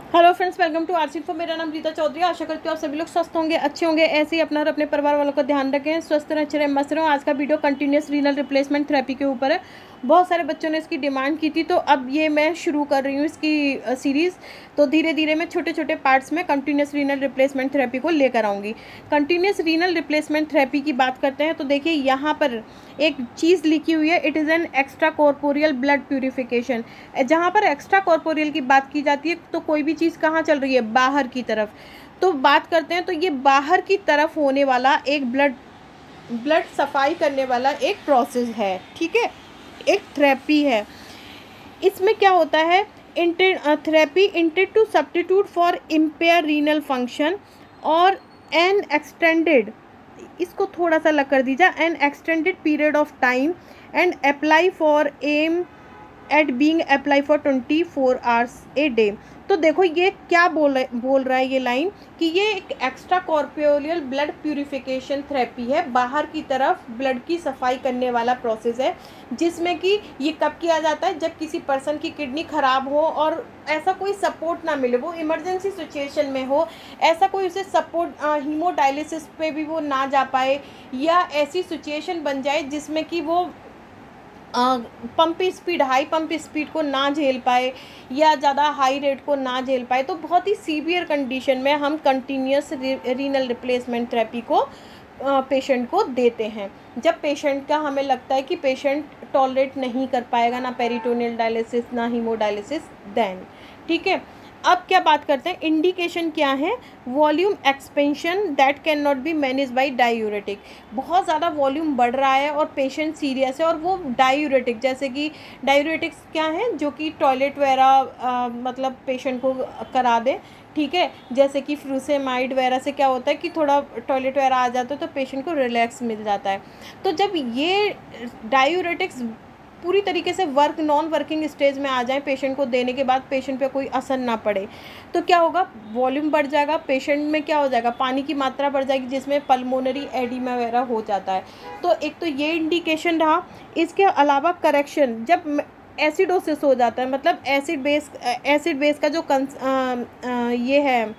Hello friends, welcome to RC info. मेरा नाम रीता चौधरी। आशा करती हूँ आप सभी लोग स्वस्थ होंगे, अच्छे होंगे। ऐसे ही अपना और अपने परिवार वालों का ध्यान रखें, स्वस्थ रहें, अच्छे रहें, मस्त रहें। आज का video continuous renal replacement therapy के ऊपर है। बहुत सारे बच्चों ने इसकी डिमांड की थी, तो अब ये मैं शुरू कर रही हूँ इसकी सीरीज़। तो धीरे धीरे मैं छोटे छोटे पार्ट्स में कंटिन्यूस रीनल रिप्लेसमेंट थेरेपी को लेकर आऊँगी। कंटिन्यूस रीनल रिप्लेसमेंट थेरेपी की बात करते हैं तो देखिए यहाँ पर एक चीज़ लिखी हुई है, it is an extra corporeal blood purification. जहाँ पर एक्स्ट्रा कॉर्पोरियल की बात की जाती है तो कोई भी चीज़ कहाँ चल रही है, बाहर की तरफ। तो बात करते हैं तो ये बाहर की तरफ होने वाला एक ब्लड सफाई करने वाला एक प्रोसेस है, ठीक है, एक थेरेपी है। इसमें क्या होता है, therapy intend to substitute for impair renal function और एन एक्सटेंडेड, इसको थोड़ा सा अलग कर दीजिए, an extended period of time and apply for aim at being apply for 24 hours a day. तो देखो ये क्या बोल रहा है ये लाइन, कि ये एक extra corporeal blood purification therapy है, बाहर की तरफ ब्लड की सफाई करने वाला प्रोसेस है, जिसमें कि ये कब किया जाता है, जब किसी पर्सन की किडनी ख़राब हो और ऐसा कोई सपोर्ट ना मिले, वो इमरजेंसी सिचुएशन में हो, ऐसा कोई उसे सपोर्ट हीमोडायलिसिस पे भी वो ना जा पाए, या ऐसी सिचुएशन बन जाए जिसमें कि वो हाई पंप स्पीड को ना झेल पाए या ज़्यादा हाई रेट को ना झेल पाए, तो बहुत ही सीवियर कंडीशन में हम कंटिन्यूस रीनल रिप्लेसमेंट थेरेपी को पेशेंट को देते हैं। जब पेशेंट का हमें लगता है कि पेशेंट टॉलरेट नहीं कर पाएगा ना पेरिटोनियल डायलिसिस ना हीमोडायलिसिस, देन ठीक है। अब क्या बात करते हैं, इंडिकेशन क्या है, volume expansion that can not be manage by diuretic. बहुत ज़्यादा वॉल्यूम बढ़ रहा है और पेशेंट सीरियस है, और वो डायूरेटिक, जैसे कि डायूरेटिक्स क्या है, जो कि टॉयलेट वगैरह मतलब पेशेंट को करा दे, ठीक है, जैसे कि फ्रूसेमाइड वगैरह से क्या होता है कि थोड़ा टॉयलेट वगैरह आ जाता है तो पेशेंट को रिलैक्स मिल जाता है। तो जब ये डायूरेटिक्स पूरी तरीके से नॉन वर्किंग स्टेज में आ जाए, पेशेंट को देने के बाद पेशेंट पे कोई असर ना पड़े, तो क्या होगा, वॉल्यूम बढ़ जाएगा, पेशेंट में क्या हो जाएगा, पानी की मात्रा बढ़ जाएगी, जिसमें पल्मोनरी एडिमा वगैरह हो जाता है। तो एक तो ये इंडिकेशन रहा। इसके अलावा करेक्शन, जब एसिडोसिस हो जाता है, मतलब एसिड बेस का जो ये है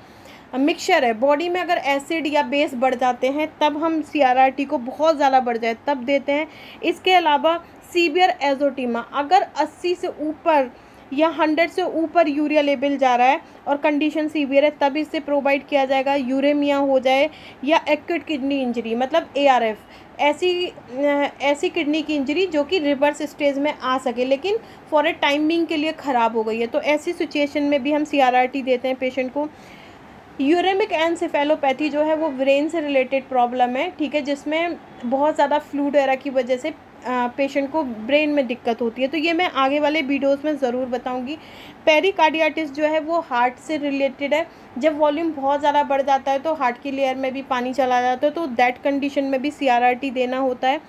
मिक्सचर है, बॉडी में अगर एसिड या बेस बढ़ जाते हैं तब हम CRRT को, बहुत ज़्यादा बढ़ जाए तब देते हैं। इसके अलावा सीवियर एजोटीमा, अगर 80 से ऊपर या 100 से ऊपर यूरिया लेवल जा रहा है और कंडीशन सीवियर है, तब इससे प्रोवाइड किया जाएगा। यूरेमिया हो जाए या एक्यूट किडनी इंजरी, मतलब ARF, ऐसी किडनी की इंजरी जो कि रिवर्स स्टेज में आ सके लेकिन फॉर ए टाइमिंग के लिए ख़राब हो गई है, तो ऐसी सिचुएशन में भी हम CRRT देते हैं पेशेंट को। यूरेमिक एनसेफेलोपैथी जो है वो ब्रेन से रिलेटेड प्रॉब्लम है, ठीक है, जिसमें बहुत ज़्यादा फ्लूइड वगैरह की वजह से पेशेंट को ब्रेन में दिक्कत होती है, तो ये मैं आगे वाले वीडियोस में ज़रूर बताऊंगी। पेरिकार्डियाटिस जो है वो हार्ट से रिलेटेड है, जब वॉल्यूम बहुत ज़्यादा बढ़ जाता है तो हार्ट की लेयर में भी पानी चला जाता है, तो दैट कंडीशन में भी CRRT देना होता है।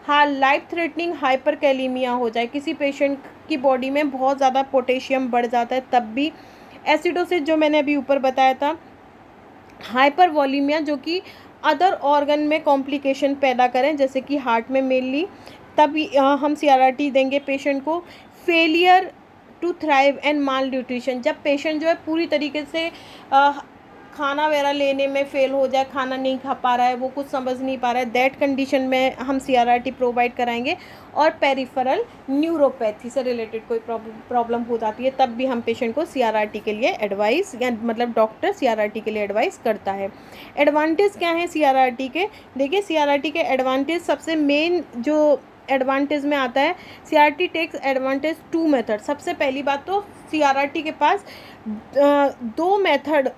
हाँ, लाइफ थ्रेटनिंग हाइपरकैलेमिया हो जाए, किसी पेशेंट की बॉडी में बहुत ज़्यादा पोटेशियम बढ़ जाता है, तब भी एसिडोसिस जो मैंने अभी ऊपर बताया था, हाइपर वॉलीमिया जो कि अदर ऑर्गन में कॉम्प्लिकेशन पैदा करें, जैसे कि हार्ट में मेनली, तब हम CRRT देंगे पेशेंट को। Failure to thrive and malnutrition, जब पेशेंट जो है पूरी तरीके से खाना वगैरह लेने में फेल हो जाए, खाना नहीं खा पा रहा है, वो कुछ समझ नहीं पा रहा है, दैट कंडीशन में हम CRRT प्रोवाइड कराएंगे। और पेरिफेरल न्यूरोपैथी से रिलेटेड कोई प्रॉब्लम हो जाती है, तब भी हम पेशेंट को CRRT के लिए एडवाइस, या मतलब डॉक्टर CRRT के लिए एडवाइस करता है। एडवांटेज क्या है CRRT के, देखिए CRRT के एडवांटेज, सबसे मेन जो एडवांटेज में आता है, CRRT टेक्स एडवांटेज 2 मेथड। सबसे पहली बात तो CRRT के पास 2 मेथड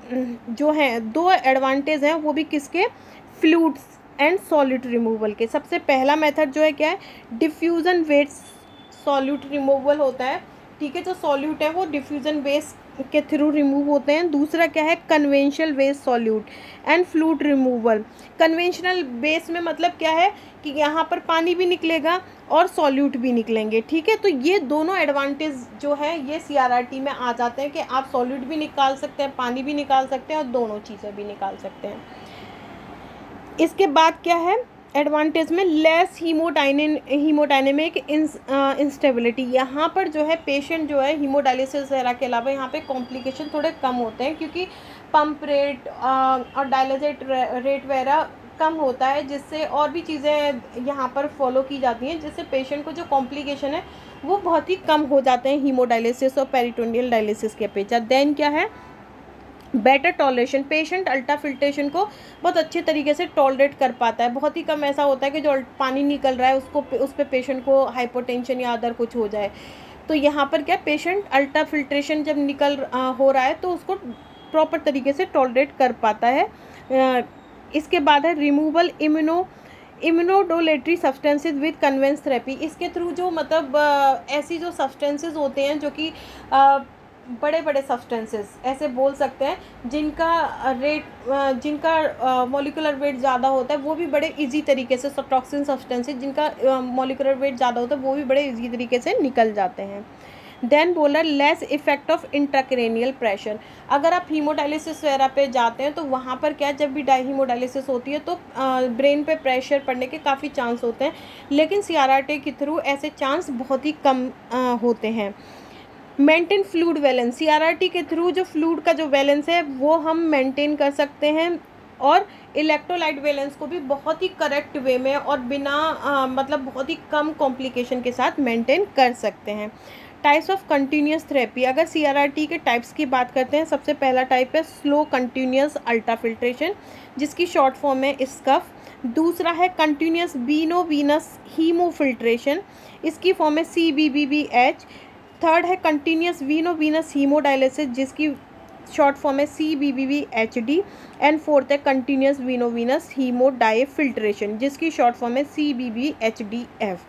जो हैं, 2 एडवांटेज हैं, वो भी किसके, फ्लूइड्स एंड सॉल्यूट रिमूवल के। सबसे पहला मेथड जो है क्या है, डिफ्यूज़न वेस्ट सॉल्यूट रिमूवल होता है, ठीक है, जो सॉल्यूट है वो डिफ्यूज़न वेस्ट के थ्रू रिमूव होते हैं। दूसरा क्या है, conventional waste solute and fluid removal. Conventional base में मतलब क्या है कि यहाँ पर पानी भी निकलेगा और सॉल्यूट भी निकलेंगे, ठीक है। तो ये दोनों एडवांटेज जो है ये CRRT में आ जाते हैं कि आप सॉल्यूट भी निकाल सकते हैं, पानी भी निकाल सकते हैं और दोनों चीज़ें भी निकाल सकते हैं। इसके बाद क्या है, एडवांटेज में लेस हीमोडायनेमिक इंस्टेबिलिटी, यहाँ पर जो है पेशेंट जो है हीमोडायलिसिस वगैरह के अलावा यहाँ पे कॉम्प्लिकेशन थोड़े कम होते हैं, क्योंकि पंप रेट और डायलिसिस रेट वगैरह कम होता है, जिससे और भी चीज़ें यहाँ पर फॉलो की जाती हैं, जिससे पेशेंट को जो कॉम्प्लिकेशन है वो बहुत ही कम हो जाते हैं हीमोडायलिसिस और पेरिटोनियल डायलिसिस के अपेक्षा। देन क्या है, better toleration, patient ultra filtration को बहुत अच्छे तरीके से टॉलरेट कर पाता है। बहुत ही कम ऐसा होता है कि जो पानी निकल रहा है उस पर पेशेंट को हाइपोटेंशन या अदर कुछ हो जाए। तो यहाँ पर क्या, पेशेंट अल्ट्रा फिल्ट्रेशन जब हो रहा है तो उसको प्रॉपर तरीके से टॉलरेट कर पाता है। इसके बाद है removal immunomodulatory substances with convalescence therapy. इसके थ्रू जो मतलब ऐसी जो सब्सटेंसेस होते हैं जो कि बड़े बड़े सब्सटेंसेस ऐसे बोल सकते हैं जिनका मॉलिक्यूलर वेट ज़्यादा होता है, वो भी बड़े इजी तरीके से, टॉक्सिन सब्सटेंसेस जिनका मॉलिक्यूलर वेट ज़्यादा होता है वो भी बड़े इजी तरीके से निकल जाते हैं। देन बोला less effect of intracranial pressure. अगर आप हीमोडायलिसिस वगैरह पे जाते हैं तो वहाँ पर क्या, जब भी हीमोडायलिसिस होती है तो ब्रेन पे प्रेशर पड़ने के काफ़ी चांस होते हैं, लेकिन CRRT के थ्रू ऐसे चांस बहुत ही कम होते हैं। मेंटेन फ्लूइड बैलेंस, CRRT के थ्रू जो फ्लूइड का जो बैलेंस है वो हम मेंटेन कर सकते हैं, और इलेक्ट्रोलाइट बैलेंस को भी बहुत ही करेक्ट वे में और बिना मतलब बहुत ही कम कॉम्प्लिकेशन के साथ मेंटेन कर सकते हैं। टाइप्स ऑफ कंटिन्यूस थेरेपी, अगर CRRT के टाइप्स की बात करते हैं, सबसे पहला टाइप है स्लो कंटिन्यूस अल्ट्रा फिल्ट्रेशन, जिसकी शॉर्ट फॉर्म है स्कफ। दूसरा है कंटिन्यूस वीनस हीमोफिल्ट्रेशन, इसकी फॉर्म है CBBH। थर्ड है कंटिन्यूस वीनस हीमोडायलिसिस, जिसकी शॉर्ट फॉर्म है CBBHD। एंड फोर्थ है कंटिन्यूस वीनस हीमोडायफिल्ट्रेशन, जिसकी शॉर्ट फॉर्म है CBBHDF।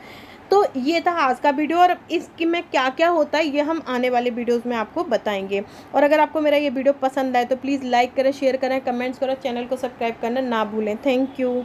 तो ये था आज का वीडियो, और इसकी में क्या क्या होता है ये हम आने वाले वीडियोस में आपको बताएंगे। और अगर आपको मेरा ये वीडियो पसंद आए तो प्लीज़ लाइक करें, शेयर करें, कमेंट्स करें, चैनल को सब्सक्राइब करना ना भूलें। Thank you.